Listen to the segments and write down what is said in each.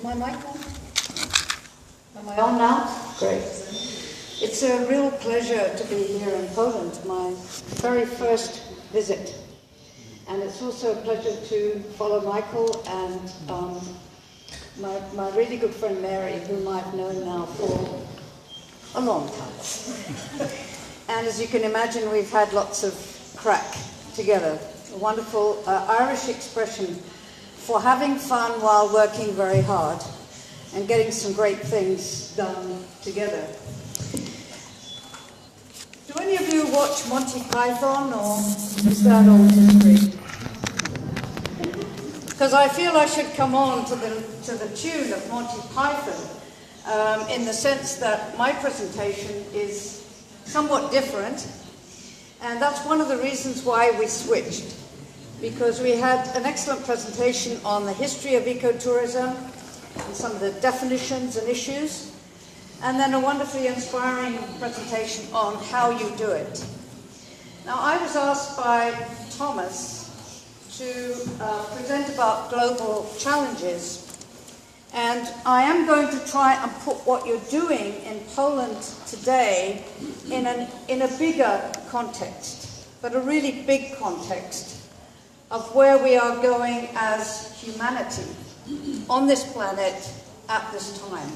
Is my mic on? Am I on now? Great. It's a real pleasure to be here in Poland, my very first visit. And it's also a pleasure to follow Michael and my really good friend Mary, whom I've known now for a long time. And as you can imagine, we've had lots of crack together. A wonderful Irish expression for having fun while working very hard and getting some great things done together. Do any of you watch Monty Python, or is that old history? Because I feel I should come on to the tune of Monty Python, in the sense that my presentation is somewhat different, and that's one of the reasons why we switched. Because we had an excellent presentation on the history of ecotourism and some of the definitions and issues, and then a wonderfully inspiring presentation on how you do it. Now, I was asked by Thomas to present about global challenges, and I am going to try and put what you're doing in Poland today in a bigger context, but a really big context of where we are going as humanity on this planet at this time.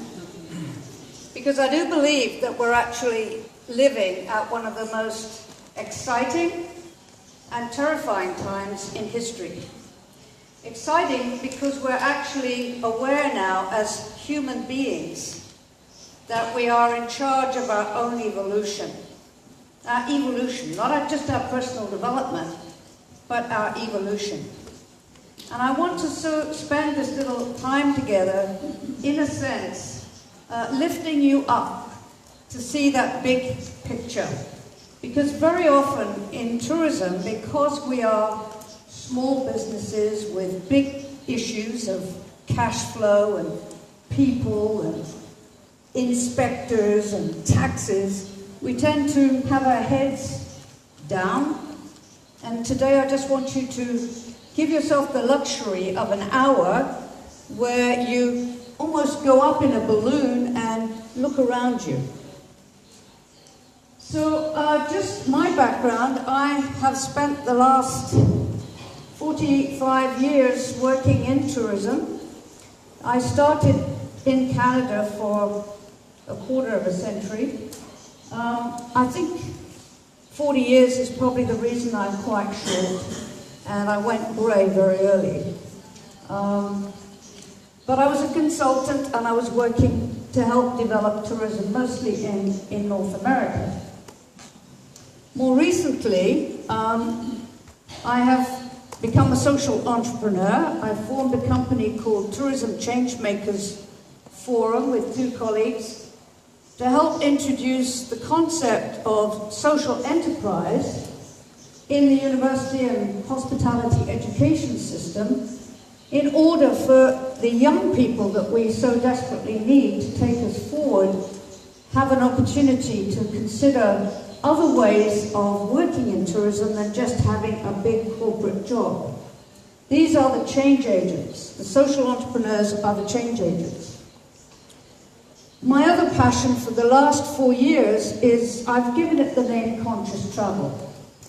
Because I do believe that we're actually living at one of the most exciting and terrifying times in history. Exciting because we're actually aware now as human beings that we are in charge of our own evolution. Our evolution, not just our personal development, but our evolution. And I want to spend this little time together, in a sense, lifting you up to see that big picture. Because very often in tourism, because we are small businesses with big issues of cash flow and people and inspectors and taxes, we tend to have our heads down. And today I just want you to give yourself the luxury of an hour where you almost go up in a balloon and look around you. So just my background, I have spent the last 45 years working in tourism. I started in Canada for a quarter of a century. I think 40 years is probably the reason I'm quite short, and I went grey very early. But I was a consultant, and I was working to help develop tourism, mostly in North America. More recently, I have become a social entrepreneur. I formed a company called Tourism Changemakers Forum with two colleagues to help introduce the concept of social enterprise in the university and hospitality education system in order for the young people that we so desperately need to take us forward have an opportunity to consider other ways of working in tourism than just having a big corporate job. These are the change agents. The social entrepreneurs are the change agents. My other passion for the last 4 years is, I've given it the name conscious travel.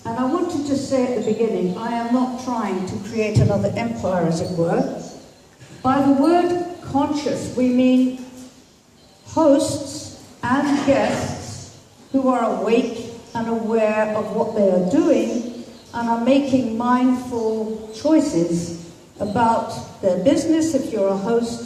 And I want to just say at the beginning, I am not trying to create another empire, as it were. By the word conscious, we mean hosts and guests who are awake and aware of what they are doing and are making mindful choices about their business if you're a host,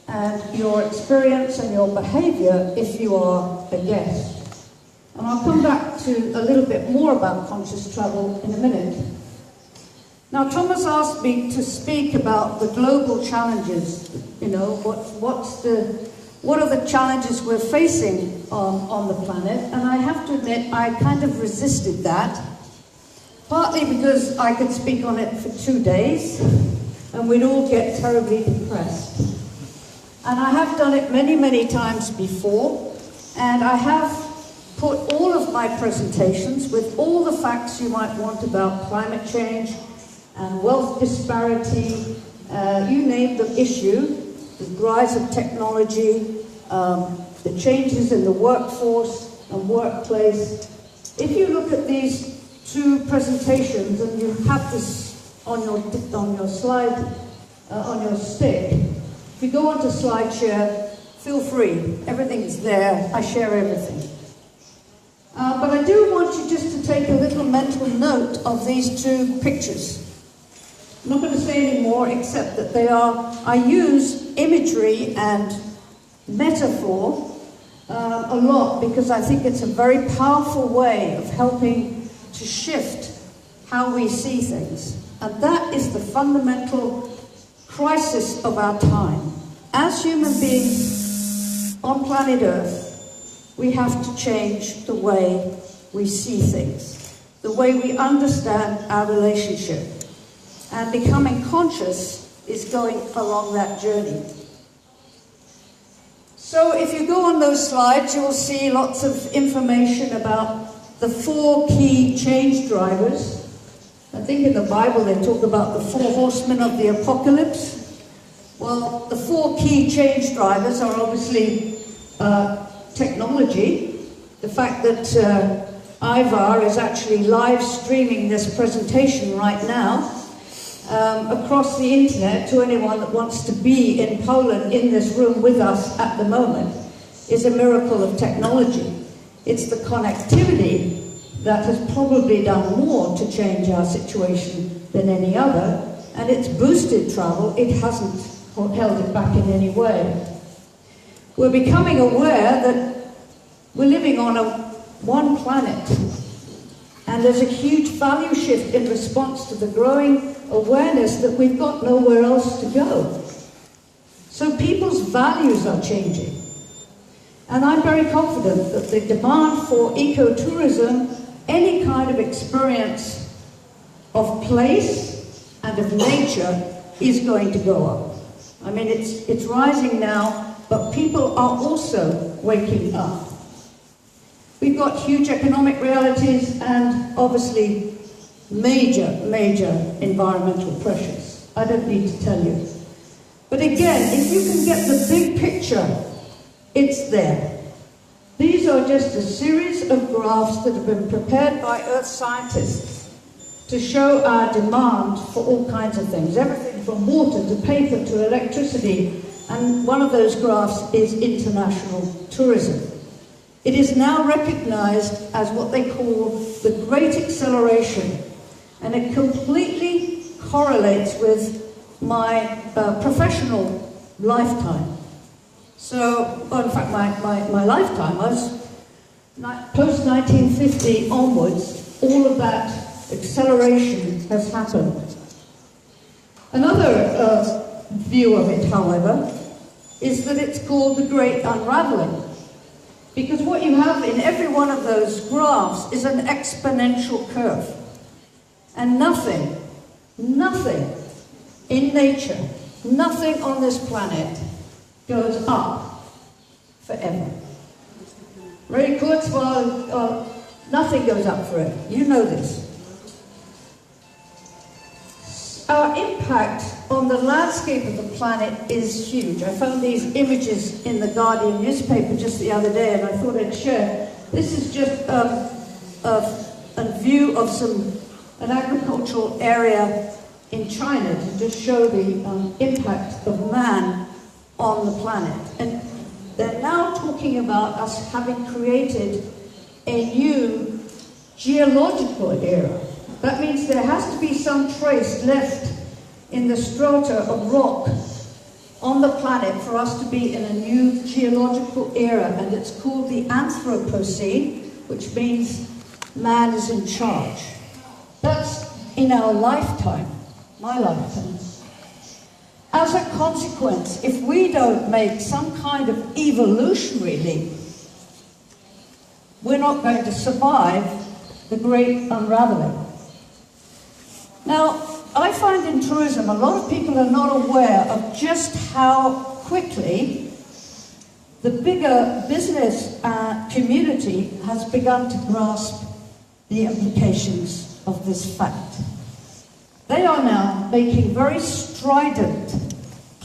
and your experience and your behavior if you are a guest. And I'll come back to a little bit more about conscious travel in a minute. Now, Thomas asked me to speak about the global challenges. You know, what are the challenges we're facing on the planet? And I have to admit, I kind of resisted that, partly because I could speak on it for 2 days, and we'd all get terribly depressed. And I have done it many, many times before, and I have put all of my presentations with all the facts you might want about climate change and wealth disparity, you name the issue, the rise of technology, the changes in the workforce and workplace. If you look at these two presentations, and you have this on your slide, on your stick, if you go onto SlideShare, feel free. Everything's there. I share everything. But I do want you just to take a little mental note of these two pictures. I'm not going to say any more except that I use imagery and metaphor a lot because I think it's a very powerful way of helping to shift how we see things. And that is the fundamental crisis of our time. As human beings on planet Earth, we have to change the way we see things, the way we understand our relationship. And becoming conscious is going along that journey. So if you go on those slides, you'll see lots of information about the 4 key change drivers. I think in the Bible they talk about the 4 horsemen of the apocalypse. Well, the 4 key change drivers are obviously technology, the fact that Ivar is actually live streaming this presentation right now across the internet to anyone that wants to be in Poland in this room with us at the moment is a miracle of technology. It's the connectivity that has probably done more to change our situation than any other, and it's boosted travel. It hasn't held it back in any way. We're becoming aware that we're living on one planet, and there's a huge value shift in response to the growing awareness that we've got nowhere else to go. So people's values are changing. And I'm very confident that the demand for ecotourism, any kind of experience of place and of nature, is going to go up. I mean, it's rising now, but people are also waking up. We've got huge economic realities and obviously major environmental pressures. I don't need to tell you. But again, if you can get the big picture, it's there. These are just a series of graphs that have been prepared by earth scientists to show our demand for all kinds of things, everything from water to paper to electricity, and one of those graphs is international tourism. It is now recognized as what they call the Great Acceleration, and it completely correlates with my professional lifetime. So, well, in fact, my lifetime, I was post-1950 onwards, all of that acceleration has happened. Another view of it, however, is that it's called the Great Unraveling. Because what you have in every one of those graphs is an exponential curve. And nothing in nature, nothing on this planet goes up forever. Very kurz, nothing goes up forever. You know this. Our impact on the landscape of the planet is huge. I found these images in the Guardian newspaper just the other day, and I thought I'd share. This is just a view of an agricultural area in China to just show the impact of man on the planet. And they're now talking about us having created a new geological era. That means there has to be some trace left in the strata of rock on the planet for us to be in a new geological era, and it's called the Anthropocene, which means man is in charge. That's in our lifetime, my lifetime. As a consequence, if we don't make some kind of evolutionary leap, we're not going to survive the Great Unraveling. Now, I find in tourism a lot of people are not aware of just how quickly the bigger business community has begun to grasp the implications of this fact. They are now making very strident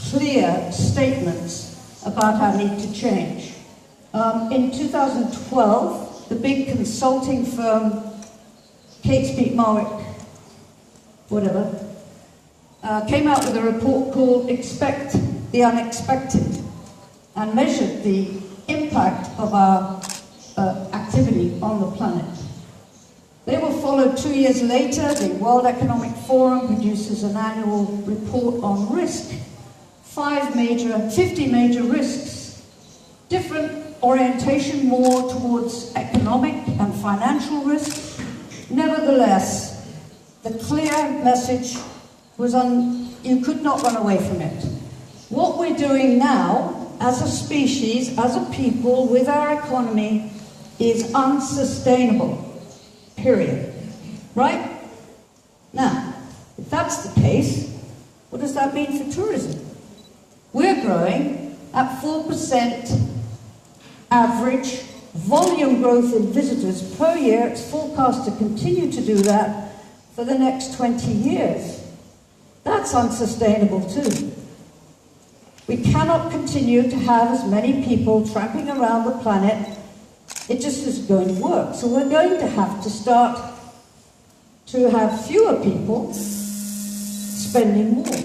clear statements about our need to change. In 2012, the big consulting firm, Catesby, Marwick, whatever, came out with a report called Expect the Unexpected and measured the impact of our activity on the planet. They were followed 2 years later. The World Economic Forum produces an annual report on risk. 50 major risks. Different orientation, more towards economic and financial risk. Nevertheless, the clear message was you could not run away from it. What we're doing now, as a species, as a people, with our economy, is unsustainable. Period. Right? Now, if that's the case, what does that mean for tourism? We're growing at 4% average volume growth in visitors per year. It's forecast to continue to do that for the next 20 years. That's unsustainable too. We cannot continue to have as many people tramping around the planet. It just isn't going to work. So we're going to have to start to have fewer people spending more.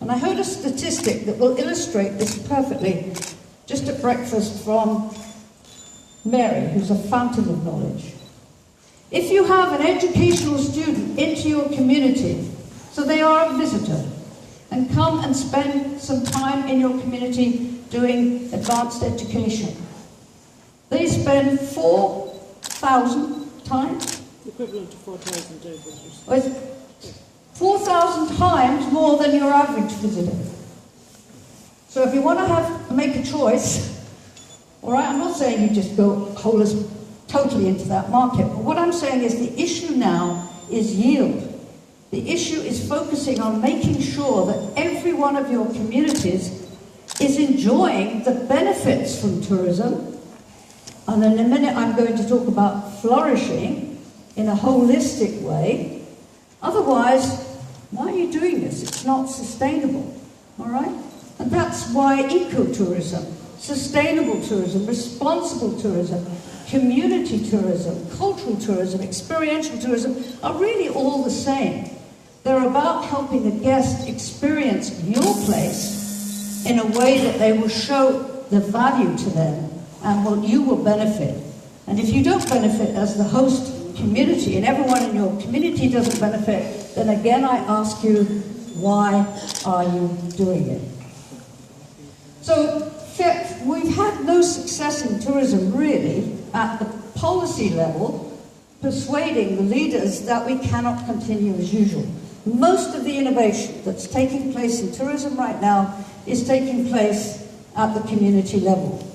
And I heard a statistic that will illustrate this perfectly just at breakfast from Mary, who's a fountain of knowledge. If you have an educational student into your community, so they are a visitor, and come and spend some time in your community doing advanced education, they spend 4,000 times? Equivalent to 4,000 over. 4,000 times more than your average visitor. So if you want to make a choice, all right, I'm not saying you just go hold us totally into that market, but what I'm saying is the issue now is yield. The issue is focusing on making sure that every one of your communities is enjoying the benefits from tourism. And in a minute I'm going to talk about flourishing in a holistic way. Otherwise, why are you doing this? It's not sustainable, all right? And that's why ecotourism, sustainable tourism, responsible tourism, community tourism, cultural tourism, experiential tourism are really all the same. They're about helping a guest experience your place in a way that they will show the value to them and you will benefit. And if you don't benefit as the host community and everyone in your community doesn't benefit, then again I ask you, why are you doing it? So we've had no success in tourism really at the policy level, persuading the leaders that we cannot continue as usual. Most of the innovation that's taking place in tourism right now is taking place at the community level.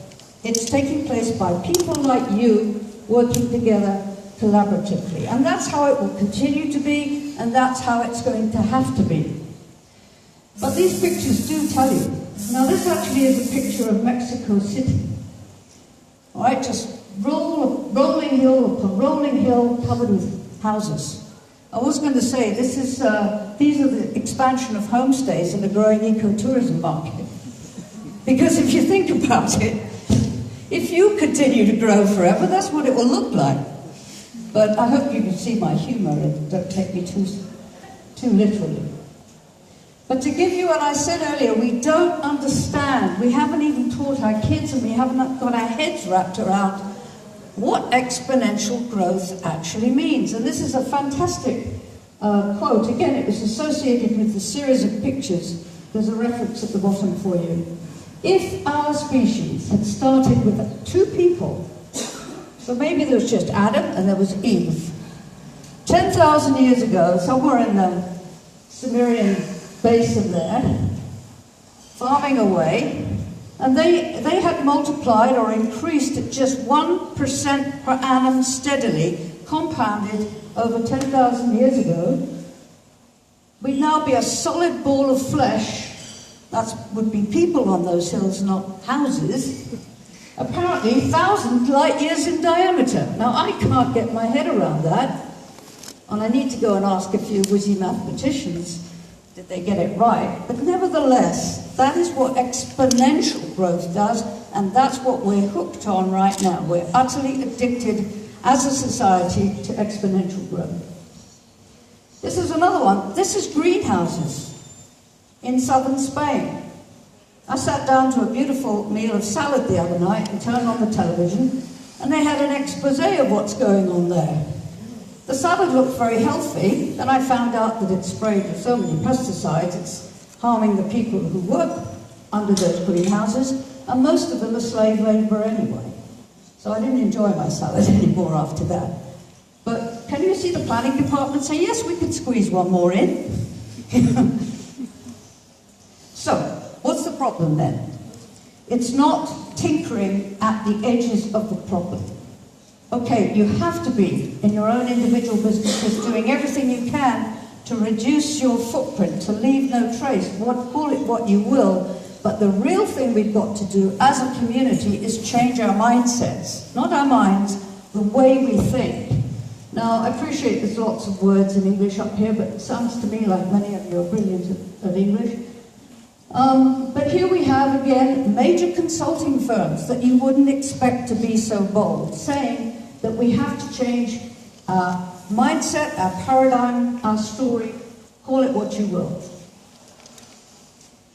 It's taking place by people like you working together collaboratively. And that's how it will continue to be, and that's how it's going to have to be. But these pictures do tell you. Now this actually is a picture of Mexico City. All right, just rolling hill upon rolling hill covered with houses. I was going to say, these are the expansion of homestays in the growing ecotourism market. Because if you think about it, if you continue to grow forever, that's what it will look like. But I hope you can see my humour and don't take me too literally. But to give you what I said earlier, we don't understand. We haven't even taught our kids and we haven't got our heads wrapped around what exponential growth actually means. And this is a fantastic quote. Again, it was associated with the series of pictures. There's a reference at the bottom for you. If our species had started with 2 people, so maybe there was just Adam and there was Eve, 10,000 years ago, somewhere in the Sumerian basin there, farming away, and they had multiplied or increased at just 1% per annum steadily, compounded over 10,000 years ago, we'd now be a solid ball of flesh. That would be people on those hills, not houses. Apparently 1,000 light years in diameter. Now I can't get my head around that, and I need to go and ask a few whizzy mathematicians, did they get it right? But nevertheless, That is what exponential growth does, and that's what we're hooked on right now. We're utterly addicted as a society to exponential growth. This is another one. This is greenhouses in southern Spain. I sat down to a beautiful meal of salad the other night and turned on the television, and they had an expose of what's going on there. The salad looked very healthy, then I found out that it's sprayed with so many pesticides, it's harming the people who work under those greenhouses, and most of them are slave labor anyway. So I didn't enjoy my salad anymore after that. But can you see the planning department say, yes, we could squeeze one more in? So, what's the problem then? It's not tinkering at the edges of the problem. Okay, you have to be, in your own individual businesses, doing everything you can to reduce your footprint, to leave no trace, call it what you will, but the real thing we've got to do as a community is change our mindsets, not our minds, the way we think. Now, I appreciate there's lots of words in English up here, but it sounds to me like many of you are brilliant at English. But here we have, again, major consulting firms that you wouldn't expect to be so bold, saying that we have to change our mindset, our paradigm, our story, call it what you will.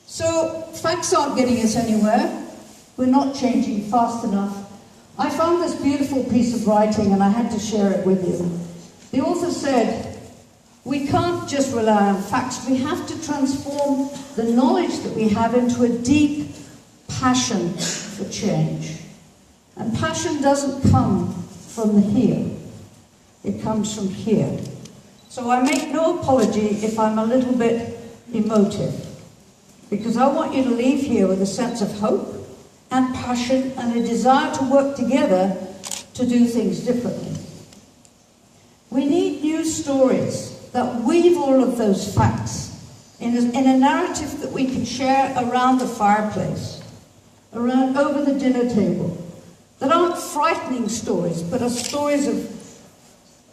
So, facts aren't getting us anywhere. We're not changing fast enough. I found this beautiful piece of writing and I had to share it with you. The author said, we can't just rely on facts, we have to transform the knowledge that we have into a deep passion for change. And passion doesn't come from the here, it comes from here. So I make no apology if I'm a little bit emotive, because I want you to leave here with a sense of hope and passion and a desire to work together to do things differently. We need new stories that weave all of those facts in a narrative that we can share around the fireplace, over the dinner table, that aren't frightening stories, but are stories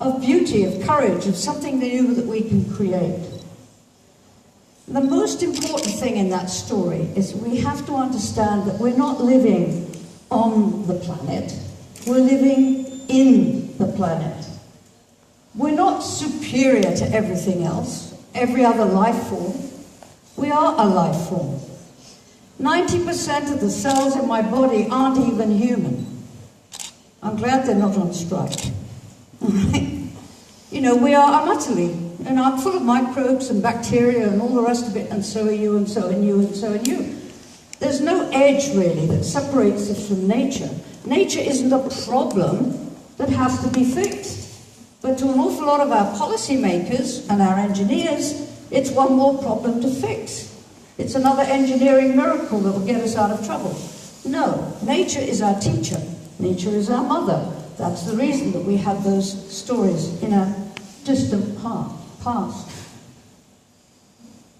of beauty, of courage, of something new that we can create. The most important thing in that story is we have to understand that we're not living on the planet, we're living in the planet. We're not superior to everything else, every other life form. We are a life form. 90% of the cells in my body aren't even human. I'm glad they're not on strike. You know, I'm utterly, and I'm full of microbes and bacteria and all the rest of it, and so are you, and so are you, and so are you. There's no edge, really, that separates us from nature. Nature isn't a problem that has to be fixed. But to an awful lot of our policymakers and our engineers, it's one more problem to fix. It's another engineering miracle that will get us out of trouble. No, nature is our teacher. Nature is our mother. That's the reason that we have those stories in a distant past.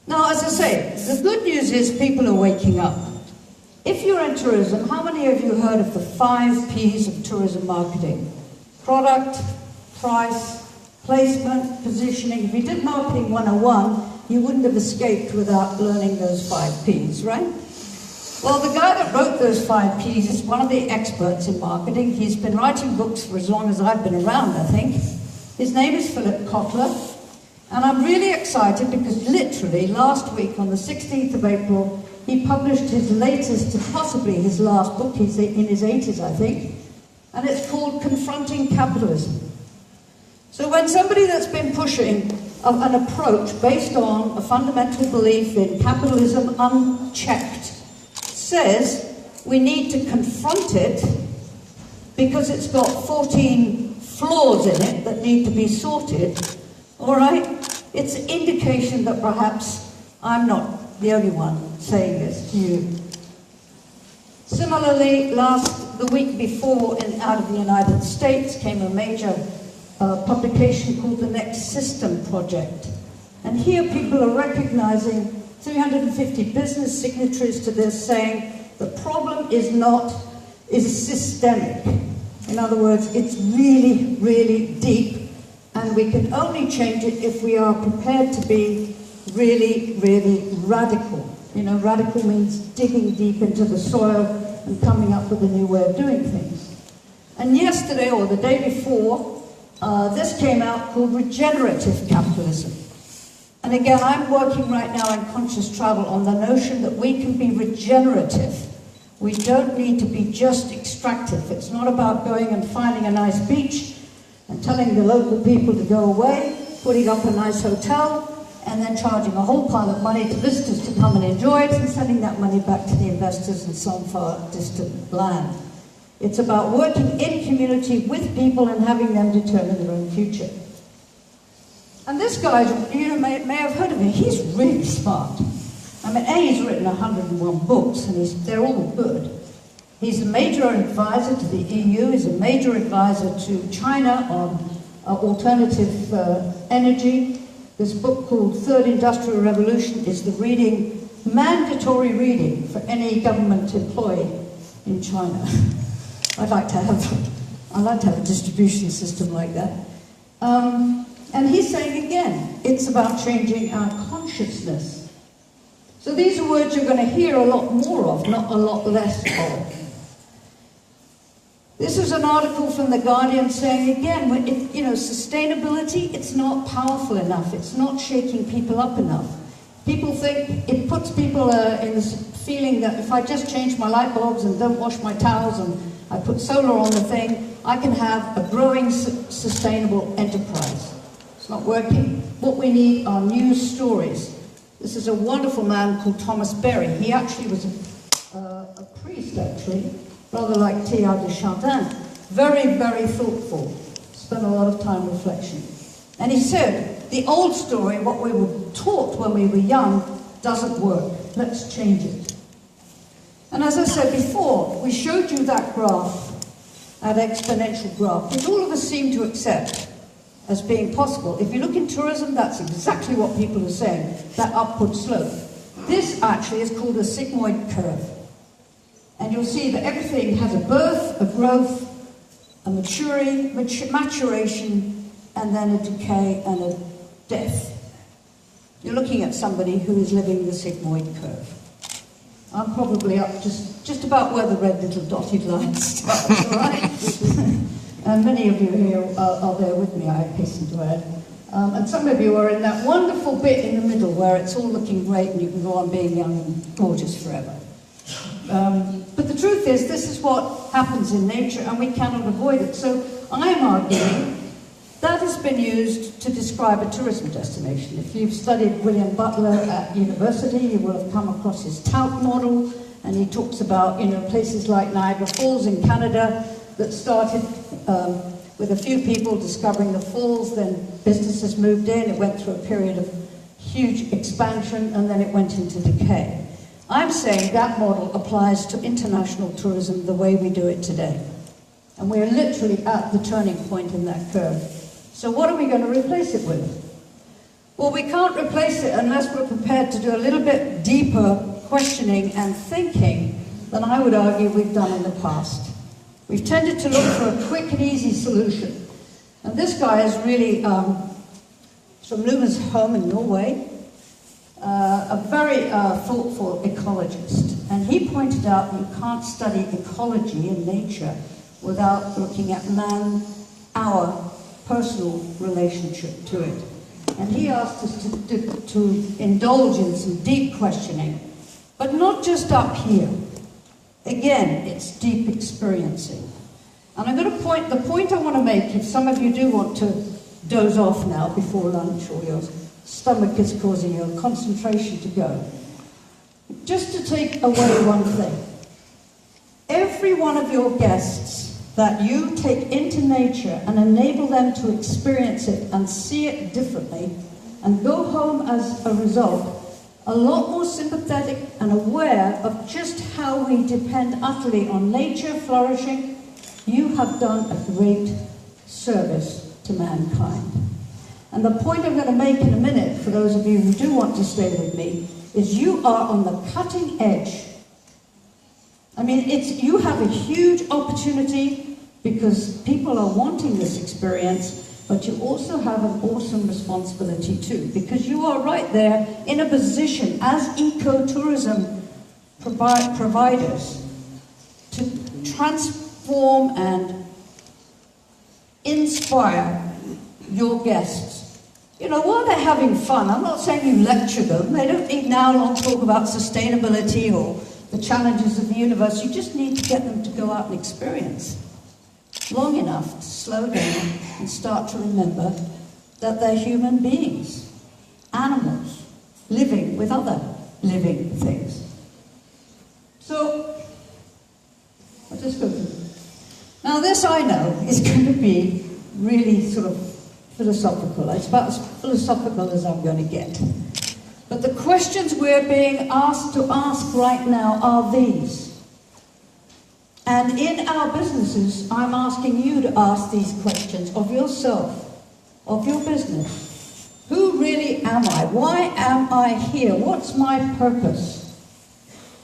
Now, as I say, the good news is people are waking up. If you're in tourism, how many of you heard of the 5 Ps of tourism marketing? Product, price, placement, positioning. If you did Marketing 101, you wouldn't have escaped without learning those 5 Ps, right? Well, the guy that wrote those 5 Ps is one of the experts in marketing. He's been writing books for as long as I've been around, I think. His name is Philip Kotler, and I'm really excited because literally last week on the 16th of April, he published his latest, possibly his last book. He's in his 80s, I think, and it's called Confronting Capitalism. So when somebody that's been pushing an approach based on a fundamental belief in capitalism unchecked says we need to confront it because it's got 14 flaws in it that need to be sorted, all right, it's an indication that perhaps I'm not the only one saying this to you. Similarly, the week before, out of the United States came a major publication called the Next System Project. And here people are recognizing 350 business signatories to this saying the problem is systemic. In other words, it's really, really deep, and we can only change it if we are prepared to be really, really radical. You know, radical means digging deep into the soil and coming up with a new way of doing things. And yesterday, or the day before, this came out called regenerative capitalism. And again, I'm working right now in conscious travel on the notion that we can be regenerative. We don't need to be just extractive. It's not about going and finding a nice beach and telling the local people to go away, putting up a nice hotel, and then charging a whole pile of money to visitors to come and enjoy it and sending that money back to the investors in some far distant land. It's about working in community with people and having them determine their own future. And this guy, you know, may have heard of him. He's really smart. I mean, he's written 101 books, and they're all good. He's a major advisor to the EU. He's a major advisor to China on alternative energy. This book called Third Industrial Revolution is the mandatory reading for any government employee in China. I'd like to have a distribution system like that. And he's saying again, it's about changing our consciousness. So these are words you're going to hear a lot more of, not a lot less of. This is an article from The Guardian saying again, you know, sustainability, it's not powerful enough. It's not shaking people up enough. People think, it puts people in this feeling that if I just change my light bulbs and don't wash my towels and I put solar on the thing, I can have a growing, sustainable enterprise. It's not working. What we need are news stories. This is a wonderful man called Thomas Berry. He actually was a priest, actually, rather like Teilhard de Chardin. Very, very thoughtful. Spent a lot of time reflection. And he said, the old story, what we were taught when we were young, doesn't work. Let's change it. And as I said before, we showed you that graph, that exponential graph, which all of us seem to accept as being possible. If you look in tourism, that's exactly what people are saying, that upward slope. This actually is called a sigmoid curve. And you'll see that everything has a birth, a growth, a maturation, and then a decay and a death. You're looking at somebody who is living the sigmoid curve. I'm probably up just about where the red little dotted line starts, all right? And many of you here are there with me, I hasten to add. And some of you are in that wonderful bit in the middle where it's all looking great and you can go on being young and gorgeous forever. But the truth is, this is what happens in nature and we cannot avoid it. So I'm arguing that has been used to describe a tourism destination. If you've studied William Butler at university, you will have come across his Tout model, and he talks about, you know, places like Niagara Falls in Canada that started with a few people discovering the falls, then businesses moved in, it went through a period of huge expansion, and then it went into decay. I'm saying that model applies to international tourism the way we do it today. And we're literally at the turning point in that curve. So what are we going to replace it with? Well, we can't replace it unless we're prepared to do a little bit deeper questioning and thinking than I would argue we've done in the past. We've tended to look for a quick and easy solution. And this guy is really from Lumen's home in Norway, a very thoughtful ecologist. And he pointed out that you can't study ecology in nature without looking at man, our personal relationship to it. And he asked us to indulge in some deep questioning, but not just up here. Again, it's deep experiencing. And I'm going to point, the point I want to make, if some of you do want to doze off now before lunch or your stomach is causing your concentration to go, just to take away one thing. Every one of your guests that you take into nature and enable them to experience it and see it differently and go home as a result, a lot more sympathetic and aware of just how we depend utterly on nature flourishing, you have done a great service to mankind. And the point I'm going to make in a minute, for those of you who do want to stay with me, is you are on the cutting edge. I mean, you have a huge opportunity because people are wanting this experience but you also have an awesome responsibility too, because you are right there in a position as ecotourism providers to transform and inspire your guests. You know, while they're having fun, I'm not saying you lecture them. They don't need now long talk about sustainability or the challenges of the universe. You just need to get them to go out and experience long enough to slow down and start to remember that they're human beings, animals, living with other living things. So, I'll just go through. Now this I know is going to be really sort of philosophical. It's about as philosophical as I'm going to get. But the questions we're being asked to ask right now are these. And in our businesses, I'm asking you to ask these questions of yourself, of your business. Who really am I? Why am I here? What's my purpose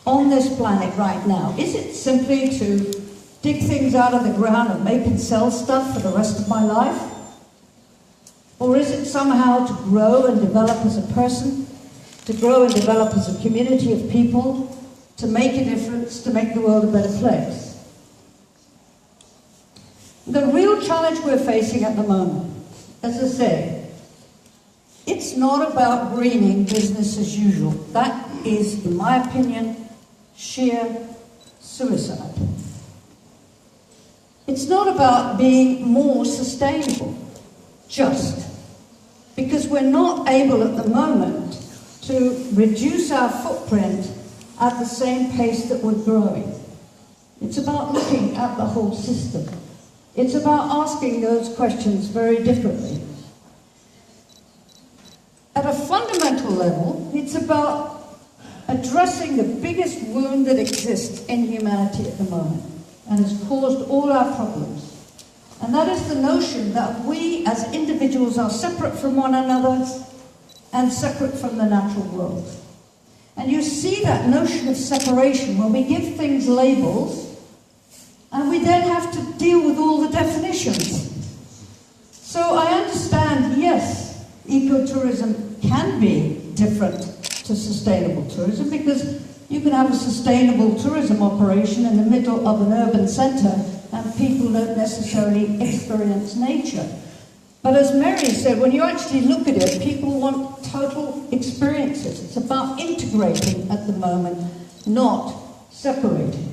on this planet right now? Is it simply to dig things out of the ground and make and sell stuff for the rest of my life? Or is it somehow to grow and develop as a person, to grow and develop as a community of people, to make a difference, to make the world a better place? The real challenge we're facing at the moment, as I say, it's not about greening business as usual. That is, in my opinion, sheer suicide. It's not about being more sustainable, just because we're not able at the moment to reduce our footprint at the same pace that we're growing. It's about looking at the whole system. It's about asking those questions very differently. At a fundamental level, it's about addressing the biggest wound that exists in humanity at the moment and has caused all our problems. And that is the notion that we as individuals are separate from one another and separate from the natural world. And you see that notion of separation when we give things labels and we then have to deal with all the definitions. So I understand, yes, ecotourism can be different to sustainable tourism, because you can have a sustainable tourism operation in the middle of an urban centre and people don't necessarily experience nature. But as Mary said, when you actually look at it, people want total experiences. It's about integrating at the moment, not separating.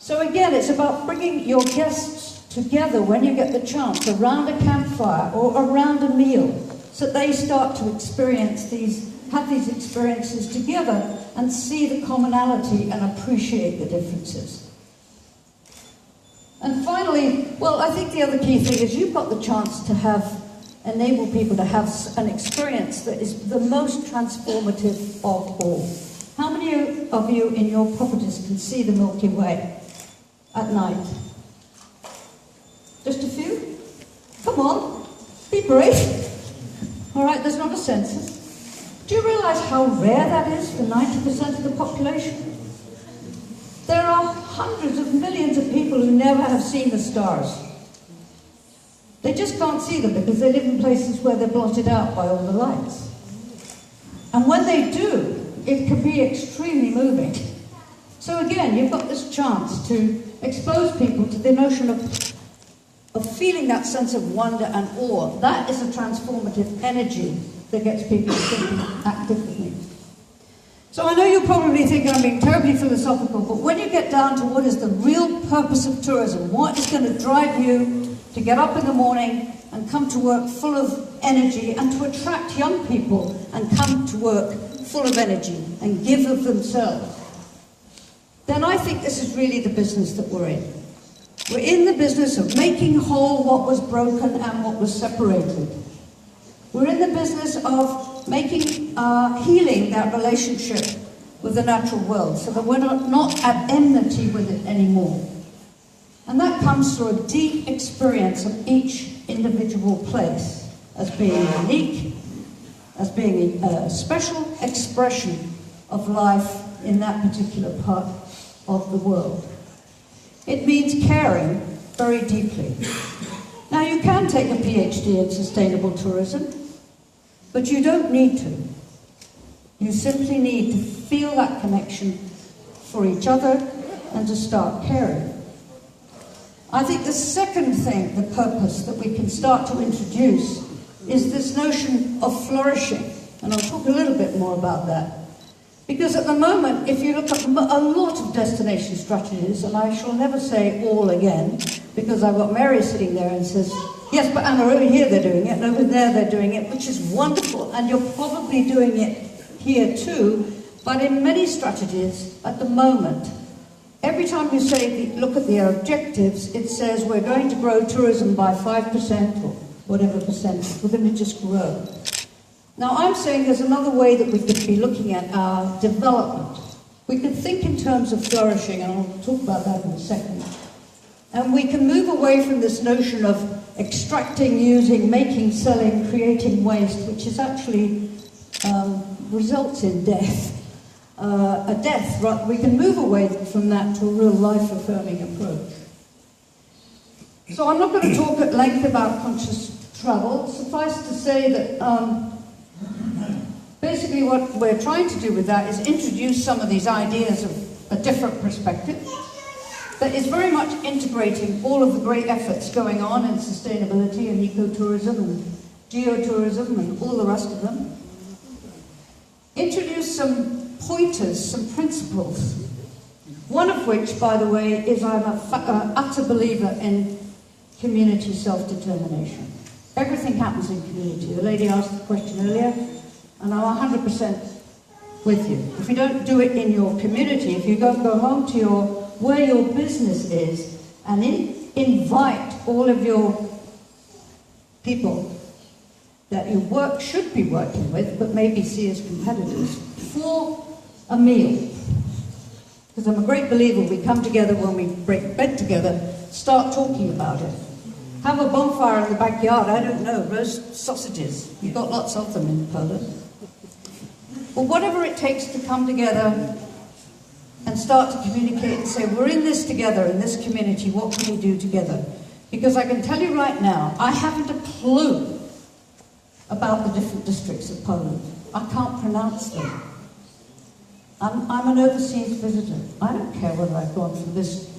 So again, it's about bringing your guests together when you get the chance, around a campfire or around a meal, so they start to experience have these experiences together and see the commonality and appreciate the differences. And finally, well, I think the other key thing is you've got the chance to enable people to have an experience that is the most transformative of all. How many of you in your properties can see the Milky Way at night? Just a few? Come on, be brave. All right, there's not a census. Do you realise how rare that is for 90% of the population? There are hundreds of millions of people who never have seen the stars. They just can't see them because they live in places where they're blotted out by all the lights. And when they do, it can be extremely moving. So again, you've got this chance to expose people to the notion of feeling that sense of wonder and awe. That is a transformative energy that gets people thinking actively. So I know you're probably thinking I'm being terribly philosophical, but when you get down to what is the real purpose of tourism, what is going to drive you to get up in the morning and come to work full of energy, and to attract young people and come to work full of energy and give of themselves, then I think this is really the business that we're in. We're in the business of making whole what was broken and what was separated. We're in the business of making, healing that relationship with the natural world so that we're not at enmity with it anymore. And that comes through a deep experience of each individual place as being unique, as being a special expression of life in that particular part of the world. It means caring very deeply. Now, Now you can take a PhD in sustainable tourism, but you don't need to. You simply need to feel that connection for each other and to start caring. I think the second thing, the purpose that we can start to introduce is this notion of flourishing. And I'll talk a little bit more about that. Because at the moment, if you look at a lot of destination strategies, and I shall never say all again, because I've got Mary sitting there and says, yes, but Anna, over here they're doing it, and over there they're doing it, which is wonderful, and you're probably doing it here too, but in many strategies at the moment, every time you say, look at the objectives, it says we're going to grow tourism by 5% or whatever percentage, we're going to just grow. Now I'm saying there's another way that we could be looking at our development. We could think in terms of flourishing, and I'll talk about that in a second. And we can move away from this notion of extracting, using, making, selling, creating waste, which is actually results in death. A death, right? We can move away from that to a real life-affirming approach. So I'm not going to talk at length about conscious travel. Suffice to say that basically what we're trying to do with that is introduce some of these ideas of a different perspective that is very much integrating all of the great efforts going on in sustainability and ecotourism and geotourism and all the rest of them. Introduce some pointers, some principles. One of which, by the way, is I'm an utter believer in community self-determination. Everything happens in community. The lady asked the question earlier, and I'm 100% with you. If you don't do it in your community, if you don't go home to where your business is and invite all of your people that you should be working with, but maybe see as competitors, for a meal. Because I'm a great believer, we come together when we break bread together, start talking about it. Have a bonfire in the backyard, I don't know, roast sausages. You've got lots of them in Poland. Or whatever it takes to come together and start to communicate and say, we're in this together, in this community, what can we do together? Because I can tell you right now, I haven't a clue about the different districts of Poland. I can't pronounce them. I'm an overseas visitor. I don't care whether I've gone from this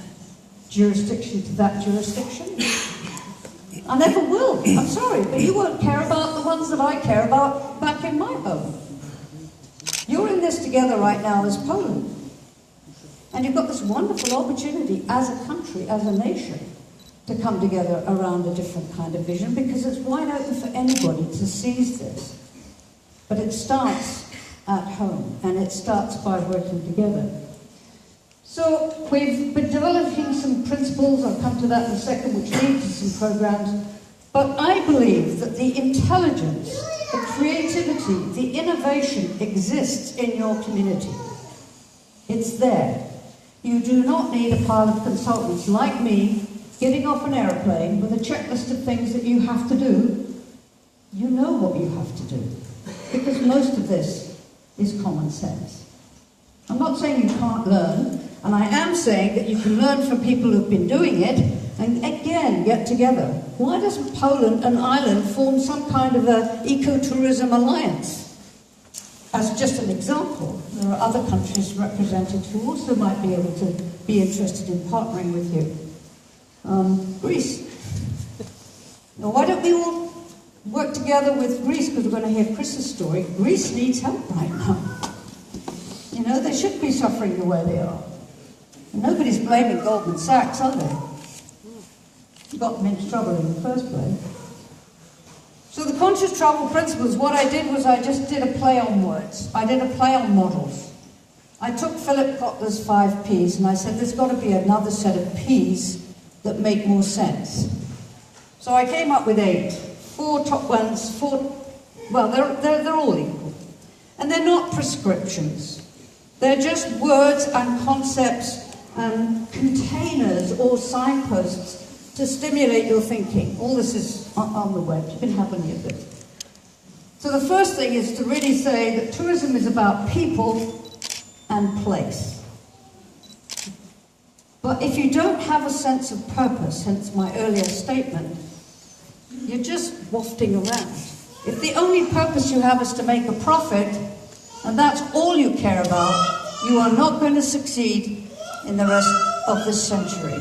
jurisdiction to that jurisdiction. I never will. I'm sorry, but you won't care about the ones that I care about back in my home. You're in this together right now as Poland. And you've got this wonderful opportunity as a country, as a nation, to come together around a different kind of vision, because it's wide open for anybody to seize this. But it starts at home, and it starts by working together. So we've been developing some principles, I'll come to that in a second, which lead to some programs. But I believe that the intelligence, the creativity, the innovation exists in your community. It's there. You do not need a pile of consultants like me getting off an aeroplane with a checklist of things that you have to do. You know what you have to do, because most of this is common sense. I'm not saying you can't learn, and I am saying that you can learn from people who've been doing it, and again, get together. Why doesn't Poland and Ireland form some kind of an ecotourism alliance? As just an example, there are other countries represented who also might be able to be interested in partnering with you. Greece. Now, why don't we all work together with Greece, because we're going to hear Chris's story. Greece needs help right now. You know, they should be suffering the way they are. And nobody's blaming Goldman Sachs, are they? Got them into trouble in the first place. So the conscious travel principles, what I did was I just did a play on words. I did a play on models. I took Philip Kotler's 5 Ps and I said there's got to be another set of Ps that make more sense. So I came up with 8. 4 top ones, 4, well, they're all equal. And they're not prescriptions. They're just words and concepts and containers or signposts to stimulate your thinking. All this is on the web. You can have any of this. So the first thing is to really say that tourism is about people and place. But if you don't have a sense of purpose, hence my earlier statement, you're just wafting around. If the only purpose you have is to make a profit, and that's all you care about, you are not going to succeed in the rest of this century.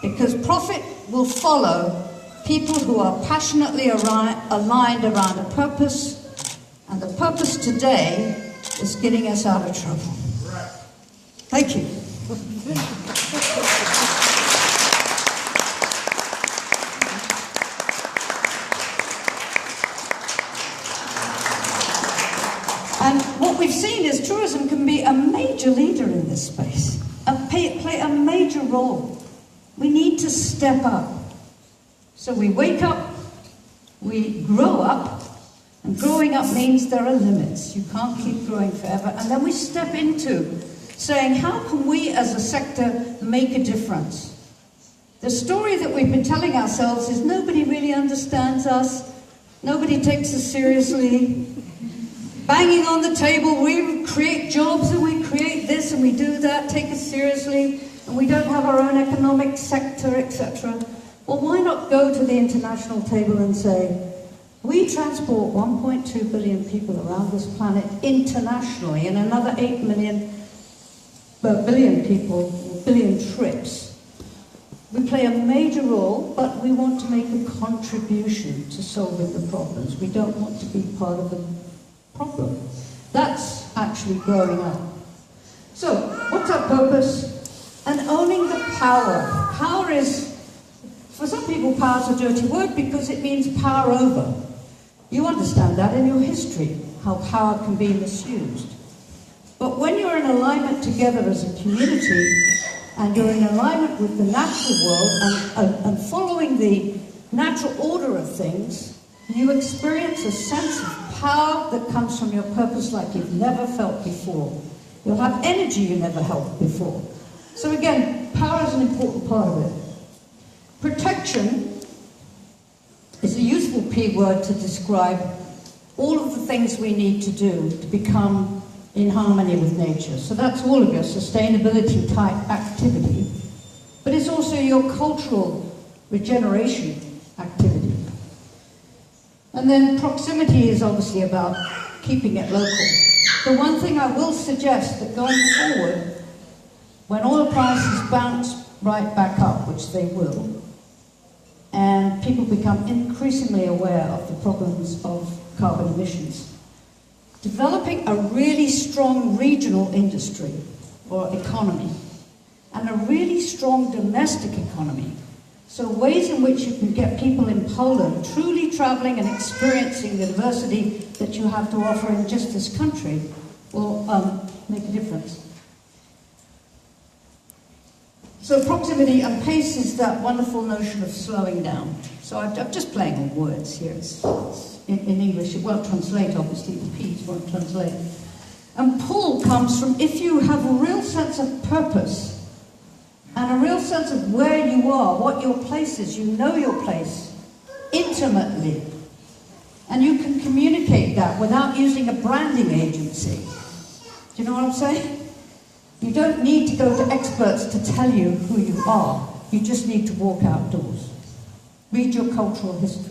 Because profit will follow people who are passionately aligned around a purpose, and the purpose today is getting us out of trouble. Thank you. And what we've seen is tourism can be a major leader in this space, and play a major role. We need to step up. So we wake up, we grow up, and growing up means there are limits. You can't keep growing forever. And then we step into saying, how can we as a sector make a difference? The story that we've been telling ourselves is nobody really understands us, nobody takes us seriously. Banging on the table, we create jobs and we create this and we do that, take us seriously, and we don't have our own economic sector, etc. Well, why not go to the international table and say, we transport 1.2 billion people around this planet internationally, and another 8 billion people, billion trips. We play a major role, but we want to make a contribution to solving the problems. We don't want to be part of the problem. That's actually growing up. So, what's our purpose? And owning the power. Power is, for some people, power is a dirty word because it means power over. You understand that in your history, how power can be misused. But when you're in alignment together as a community, and you're in alignment with the natural world and following the natural order of things, you experience a sense of power that comes from your purpose like you've never felt before. You'll have energy you never felt before. So again, power is an important part of it. Protection is a useful P word to describe all of the things we need to do to become in harmony with nature. So that's all of your sustainability type activity, but it's also your cultural regeneration activity. And then proximity is obviously about keeping it local. The one thing I will suggest that going forward, when oil prices bounce right back up, which they will, and people become increasingly aware of the problems of carbon emissions, developing a really strong regional industry or economy and a really strong domestic economy. So ways in which you can get people in Poland truly traveling and experiencing the diversity that you have to offer in just this country will make a difference. So proximity and pace is that wonderful notion of slowing down. So I'm just playing on words here. It's in English, it won't translate, obviously, the P's won't translate. And pull comes from if you have a real sense of purpose and a real sense of where you are, what your place is, you know your place intimately. And you can communicate that without using a branding agency. Do you know what I'm saying? You don't need to go to experts to tell you who you are. You just need to walk outdoors. Read your cultural history.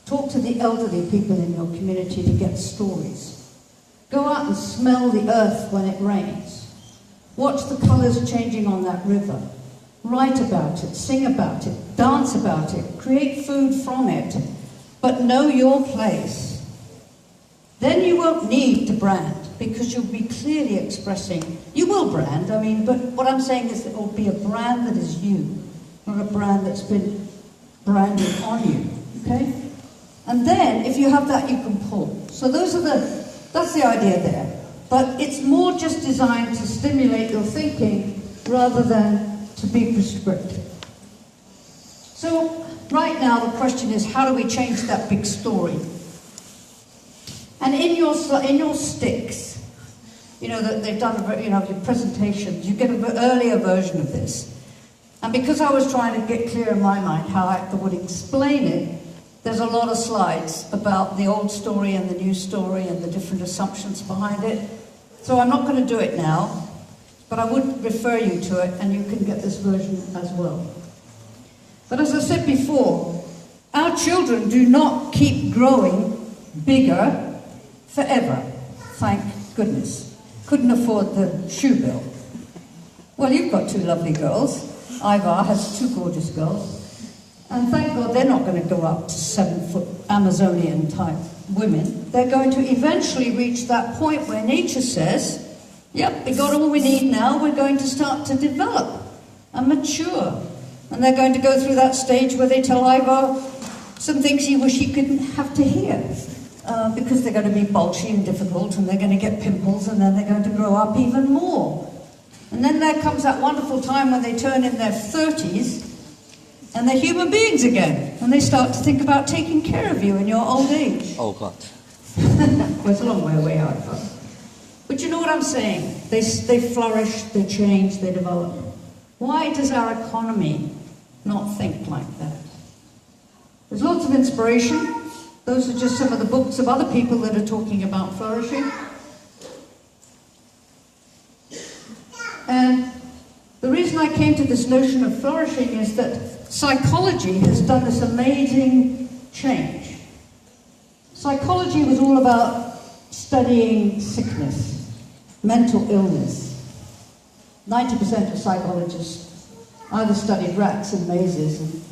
Talk to the elderly people in your community to get stories. Go out and smell the earth when it rains. Watch the colours changing on that river. Write about it, sing about it, dance about it, create food from it, but know your place. Then you won't need to brand, because you'll be clearly expressing, you will brand, but what I'm saying is that it will be a brand that is you, not a brand that's been branded on you, okay? And then, if you have that, you can pull. So that's the idea there. But it's more just designed to stimulate your thinking rather than to be prescriptive. So, right now the question is, how do we change that big story? And in your sticks, that they've done, your presentations, you get an earlier version of this. And because I was trying to get clear in my mind how I would explain it, there's a lot of slides about the old story and the new story and the different assumptions behind it. So I'm not going to do it now, but I would refer you to it, and you can get this version as well. But as I said before, our our children do not keep growing bigger forever. Thank goodness. Couldn't afford the shoe bill. Well, you've got two lovely girls. Ivar has two gorgeous girls. And thank God they're not going to go up to 7-foot Amazonian type women. They're going to eventually reach that point where nature says, yep, we got all we need now, we're going to start to develop and mature. And they're going to go through that stage where they tell Ivar some things he wish he couldn't have to hear. Because they're going to be bulgy and difficult, and they're going to get pimples, and then they're going to grow up even more. And then there comes that wonderful time when they turn in their 30s, and they're human beings again, and they start to think about taking care of you in your old age. Oh, God. Well, it's a long way away, Ivar. But you know what I'm saying? They flourish, they change, they develop. Why does our economy not think like that? There's lots of inspiration. Those are just some of the books of other people that are talking about flourishing. And the reason I came to this notion of flourishing is that psychology has done this amazing change. Psychology was all about studying sickness, mental illness. 90% of psychologists either studied rats in mazes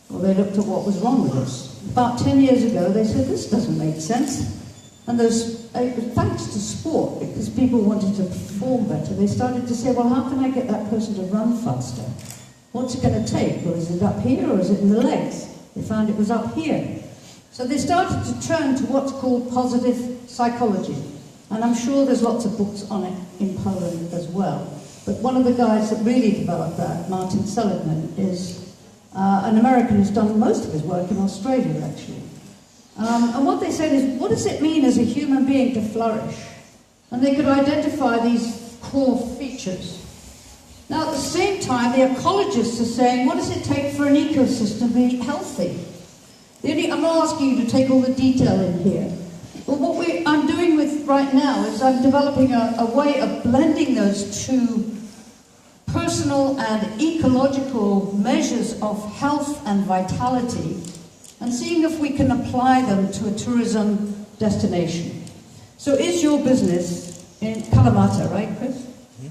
or they looked at what was wrong with us. About 10 years ago, they said, this doesn't make sense. And thanks to sport, because people wanted to perform better, they started to say, well, how can I get that person to run faster? What's it going to take? Well, is it up here or is it in the legs? They found it was up here. So they started to turn to what's called positive psychology. And I'm sure there's lots of books on it in Poland as well. But one of the guys that really developed that, Martin Seligman, is an American who's done most of his work in Australia, actually. And what they said is, what does it mean as a human being to flourish? And they could identify these core features. Now, at the same time, the ecologists are saying, what does it take for an ecosystem to be healthy? I'm not asking you to take all the detail in here. But what I'm doing with right now is I'm developing a way of blending those two personal and ecological measures of health and vitality and seeing if we can apply them to a tourism destination. So is your business in Kalamata, right, Chris?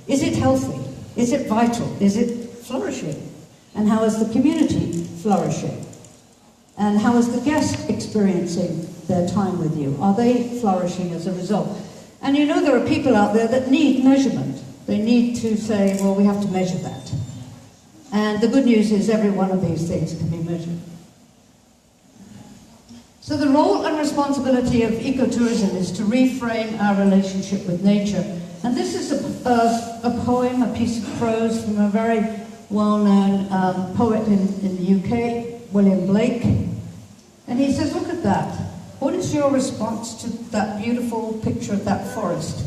Is it healthy? Is it vital? Is it flourishing? And how is the community flourishing? And how is the guest experiencing their time with you? Are they flourishing as a result? And you know there are people out there that need measurement. They need to say, well, we have to measure that. And the good news is every one of these things can be measured. So the role and responsibility of ecotourism is to reframe our relationship with nature. And this is a poem, a piece of prose from a very well-known poet in the UK, William Blake. And he says, look at that. What is your response to that beautiful picture of that forest?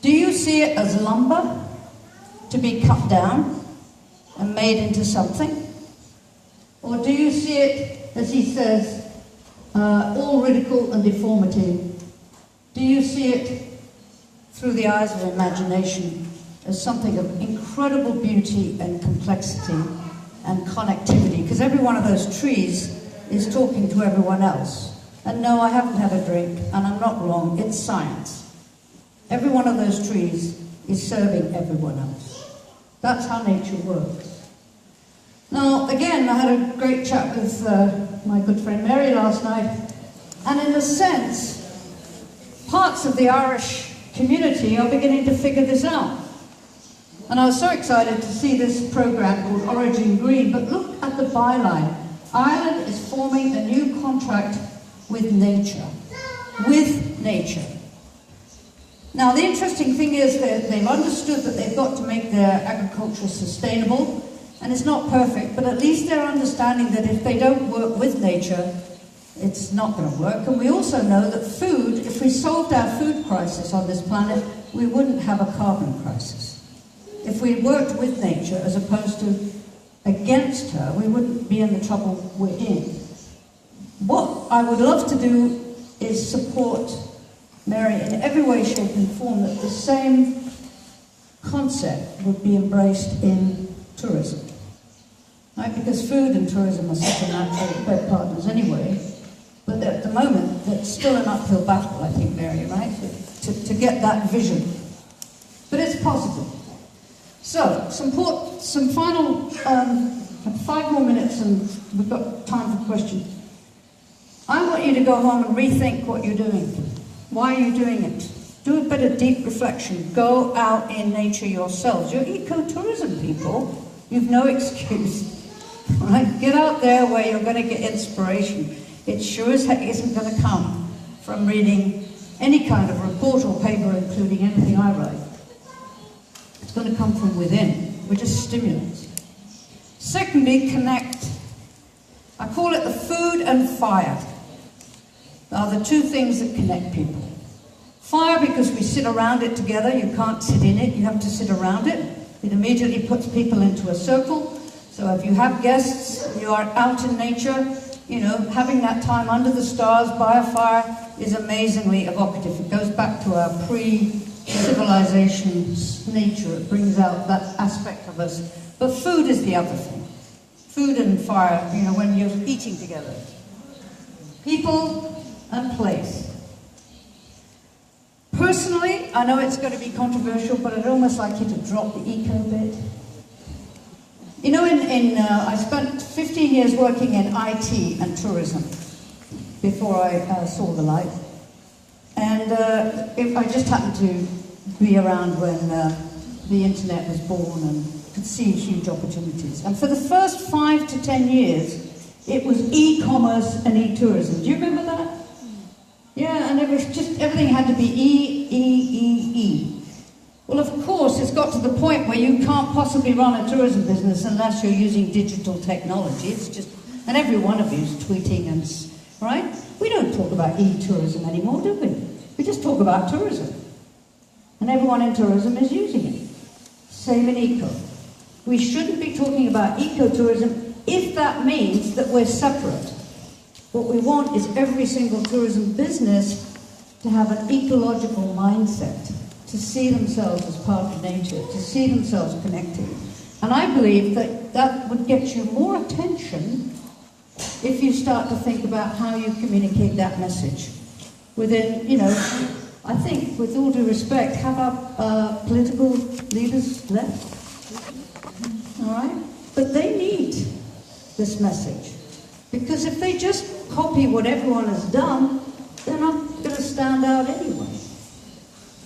Do you see it as lumber to be cut down and made into something? Or do you see it, as he says, all ridicule and deformity? Do you see it through the eyes of imagination as something of incredible beauty and complexity and connectivity? Because every one of those trees is talking to everyone else. And no, I haven't had a drink, and I'm not wrong, it's science. Every one of those trees is serving everyone else. That's how nature works. Now, again, I had a great chat with my good friend Mary last night, and in a sense, parts of the Irish community are beginning to figure this out. And I was so excited to see this program called Origin Green, but look at the byline. Ireland is forming a new contract with nature. With nature. Now, the interesting thing is that they've understood that they've got to make their agriculture sustainable, and it's not perfect, but at least they're understanding that if they don't work with nature, it's not going to work. And we also know that food, if we solved our food crisis on this planet, we wouldn't have a carbon crisis. If we worked with nature as opposed to against her, we wouldn't be in the trouble we're in. What I would love to do is support Mary in every way, shape and form, that the same concept would be embraced in tourism. right? Because food and tourism are such a natural bed partners anyway. But at the moment, it's still an uphill battle, I think, Mary, right? To get that vision. But it's possible. So, some final 5 more minutes, and we've got time for questions. I want you to go home and rethink what you're doing. Why are you doing it? Do a bit of deep reflection. Go out in nature yourselves. You're ecotourism people. You've no excuse. Right? Get out there where you're going to get inspiration. It sure as heck isn't going to come from reading any kind of report or paper, including anything I write. It's going to come from within. We're just stimulants. Secondly, connect. I call it the food and fire. They are the two things that connect people. Fire because we sit around it together. You can't sit in it, you have to sit around it. It immediately puts people into a circle. So if you have guests, you are out in nature, you know, having that time under the stars by a fire is amazingly evocative. It goes back to our pre-civilization's nature. It brings out that aspect of us. But food is the other thing. Food and fire, you know, when you're eating together. People and place. Personally, I know it's going to be controversial, but I'd almost like you to drop the eco bit. You know, I spent 15 years working in IT and tourism before I saw the light. And I just happened to be around when the internet was born and could see huge opportunities. And for the first 5 to 10 years, it was e-commerce and e-tourism. Do you remember that? Yeah, and it was just, everything had to be E. Well, of course, it's got to the point where you can't possibly run a tourism business unless you're using digital technology. It's just, and every one of you is tweeting and, right? We don't talk about e-tourism anymore, do we? We just talk about tourism. And everyone in tourism is using it. Same in eco. We shouldn't be talking about ecotourism if that means that we're separate. What we want is every single tourism business to have an ecological mindset, to see themselves as part of nature, to see themselves connected. And I believe that that would get you more attention if you start to think about how you communicate that message. Within, you know, I think, with all due respect, have our political leaders left? All right? But they need this message. Because if they just copy what everyone has done, they're not going to stand out anyway.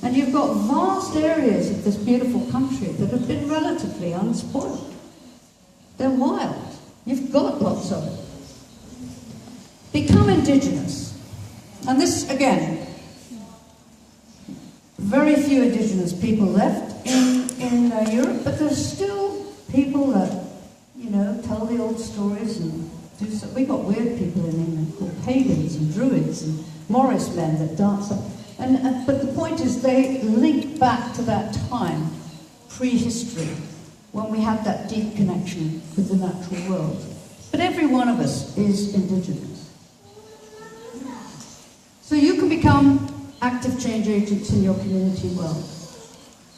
And you've got vast areas of this beautiful country that have been relatively unspoiled. They're wild. You've got lots of it. Become indigenous. And this, again, very few indigenous people left in Europe, but there's still people that, you know, tell the old stories and do so. We've got weird people in England called pagans and druids and Morris men that dance up. But the point is they link back to that time, prehistory, when we had that deep connection with the natural world. But every one of us is indigenous. So you can become active change agents in your community well.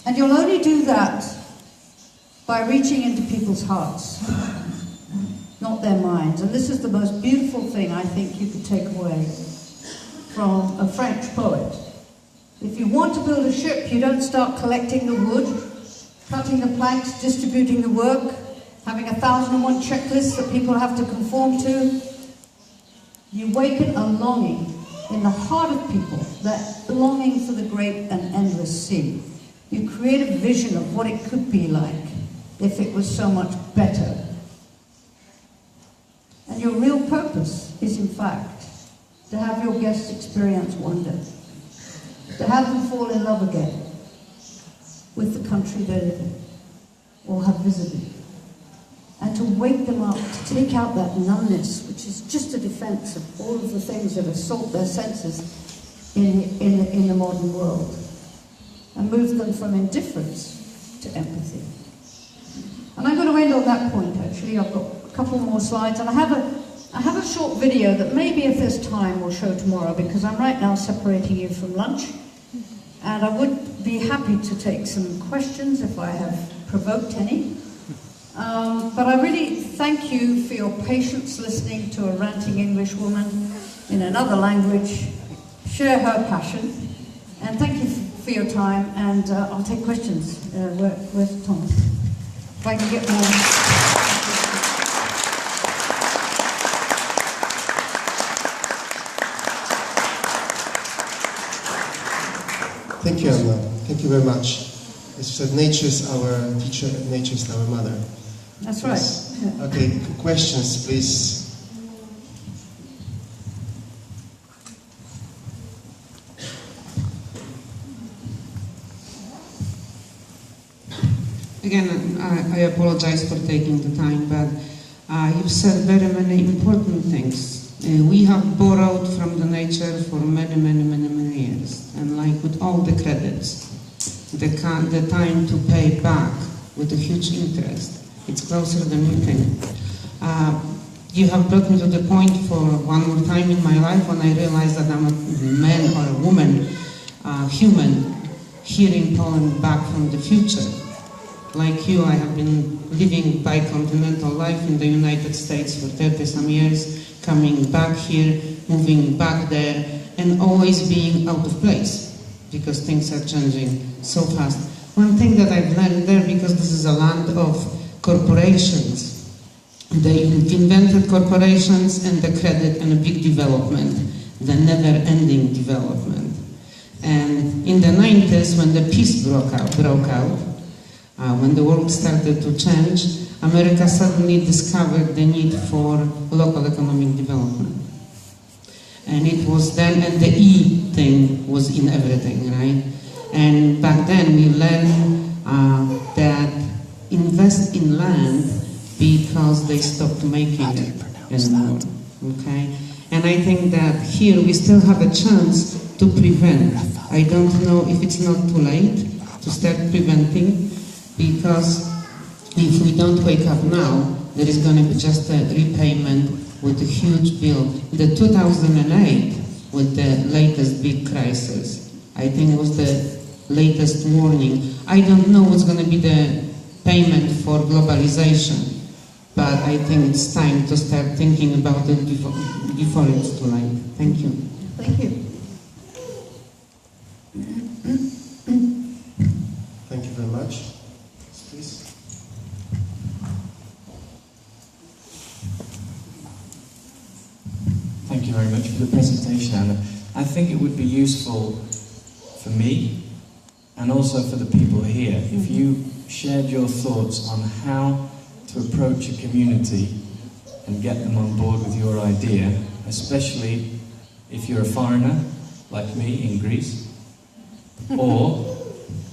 And you'll only do that by reaching into people's hearts, not their minds. And this is the most beautiful thing I think you could take away from a French poet. If you want to build a ship, you don't start collecting the wood, cutting the planks, distributing the work, having 1,001 checklists that people have to conform to. You waken a longing in the heart of people, that longing for the great and endless sea. You create a vision of what it could be like if it was so much better. And your real purpose is, in fact, to have your guests experience wonder, to have them fall in love again with the country they live in or have visited, and to wake them up, to take out that numbness, which is just a defense of all of the things that assault their senses in the modern world, and move them from indifference to empathy. And I'm going to end on that point, actually. I've got a couple more slides, and I have a short video that maybe, if there's time, we'll show tomorrow, because I'm right now separating you from lunch. And I would be happy to take some questions if I have provoked any. But I really thank you for your patience listening to a ranting English woman in another language share her passion. And thank you for your time, and I'll take questions. Where's Thomas? If I can get more. Thank you, Anna. Thank you very much. As you said, nature is our teacher, nature is our mother. That's right. Yes. Okay, questions, please. Again, I apologize for taking the time, but you've said very many important things. We have borrowed from the nature for many years, and like with all the credits, the time to pay back with a huge interest, it's closer than you think. You have brought me to the point for one more time in my life when I realized that I'm a man or a woman, human, here in Poland, back from the future. Like you, I have been living bicontinental life in the United States for 30-some years, coming back here, moving back there, and always being out of place, because things are changing so fast. One thing that I've learned there, because this is a land of corporations, they invented corporations and the credit and a big development, the never-ending development. And in the 90s, when the peace broke out, when the world started to change, America suddenly discovered the need for local economic development. And it was then, and the E thing was in everything, right? And back then we learned that invest in land because they stopped making it anymore, okay? And I think that here we still have a chance to prevent. I don't know if it's not too late to start preventing, because if we don't wake up now, there is going to be just a repayment with a huge bill. The 2008, with the latest big crisis, I think it was the latest warning. I don't know what's going to be the payment for globalization, but I think it's time to start thinking about it before it's too late. Thank you. Thank you. Thank you very much. Please. Thank you very much for the presentation, Anna. I think it would be useful for me and also for the people here if you shared your thoughts on how to approach a community and get them on board with your idea, especially if you're a foreigner like me in Greece, or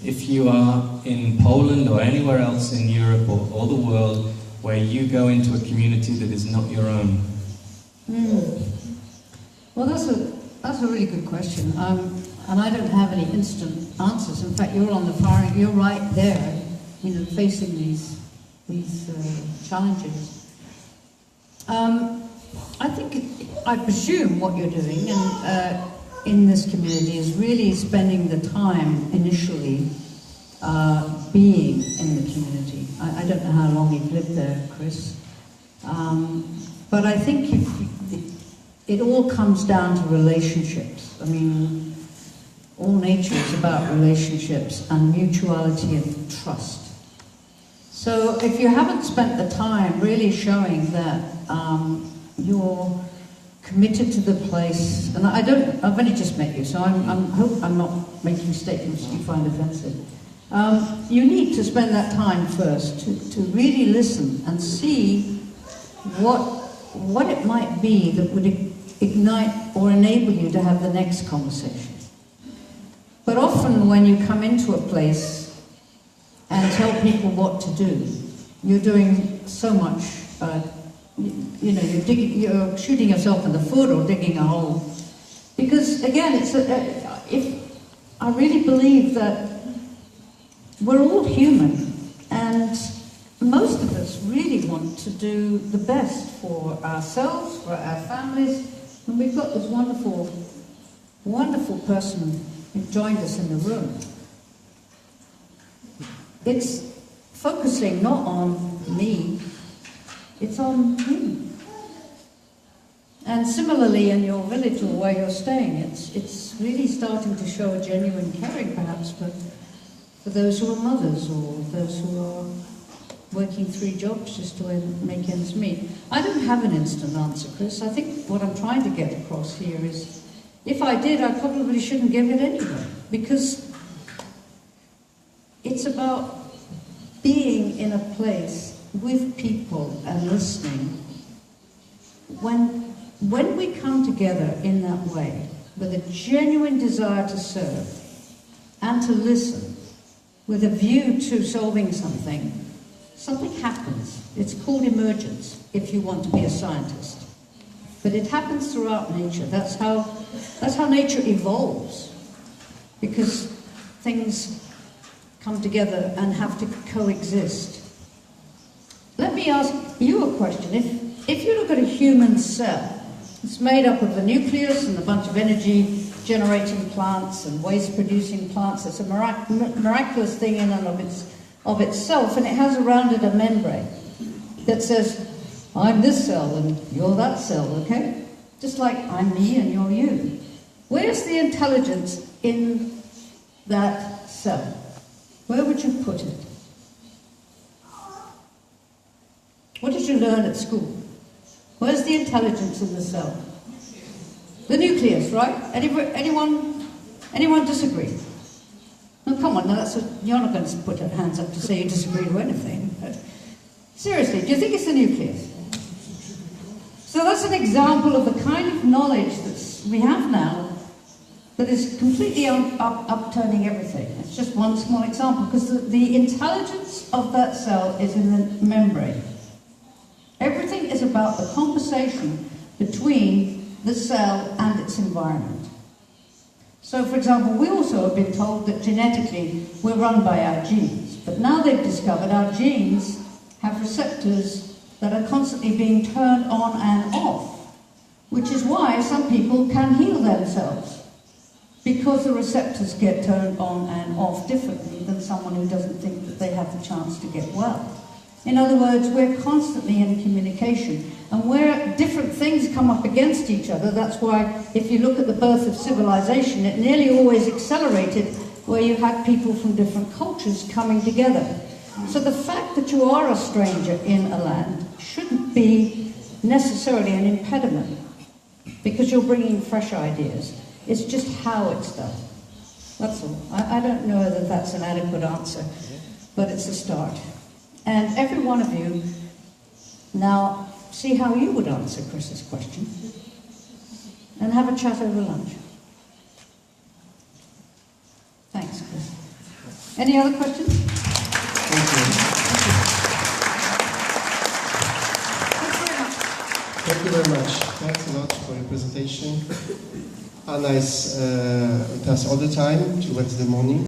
if you are in Poland or anywhere else in Europe or the world where you go into a community that is not your own. Well, that's a really good question, and I don't have any instant answers. In fact, you're on the far end. You're right there, facing these challenges. I presume what you're doing in this community is really spending the time initially being in the community. I don't know how long you've lived there, Chris, but I think it all comes down to relationships. I mean, all nature is about relationships and mutuality and trust. So if you haven't spent the time really showing that you're committed to the place, and I've only just met you, so I hope I'm not making statements you find offensive. You need to spend that time first to really listen and see what it might be that would ignite or enable you to have the next conversation. But often when you come into a place and tell people what to do, you're doing so much, you're shooting yourself in the foot or digging a hole. Because again, I really believe that we're all human, and most of us really want to do the best for ourselves, for our families, and we've got this wonderful, wonderful person who joined us in the room. It's focusing not on me, it's on you. And similarly in your village or where you're staying, it's really starting to show a genuine caring perhaps for those who are mothers or those who are working 3 jobs just to make ends meet. I don't have an instant answer, Chris. I think what I'm trying to get across here is, if I did, I probably shouldn't give it anyway, because it's about being in a place with people and listening. When we come together in that way, with a genuine desire to serve and to listen, with a view to solving something, something happens. It's called emergence, if you want to be a scientist. But it happens throughout nature. That's how nature evolves, because things come together and have to coexist. Let me ask you a question. If you look at a human cell, it's made up of a nucleus and a bunch of energy-generating plants and waste-producing plants. It's a miraculous thing in and of itself, and it has around it a membrane that says, I'm this cell and you're that cell, okay? Just like I'm me and you're you. Where's the intelligence in that cell? Where would you put it? What did you learn at school? Where's the intelligence in the cell? The nucleus, right? Anyone disagree? No, come on, you're not going to put your hands up to say you disagree with anything. But seriously, do you think it's the nucleus? So that's an example of the kind of knowledge that we have now that is completely upturning everything. It's just one small example, because the intelligence of that cell is in the membrane. Everything is about the conversation between the cell and its environment. So, for example, we also have been told that genetically we're run by our genes, but now they've discovered our genes have receptors that are constantly being turned on and off, which is why some people can heal themselves, because the receptors get turned on and off differently than someone who doesn't think that they have the chance to get well. In other words, we're constantly in communication, and where different things come up against each other, that's why if you look at the birth of civilization, it nearly always accelerated where you had people from different cultures coming together. So the fact that you are a stranger in a land shouldn't be necessarily an impediment, because you're bringing fresh ideas. It's just how it's done. That's all. I don't know whether that's an adequate answer, but it's a start. And every one of you now see how you would answer Chris's question and have a chat over lunch. Thanks, Chris. Any other questions? Thank you. Thank you very much. Thanks a lot for your presentation. Anna is with us all the time, till Wednesday morning.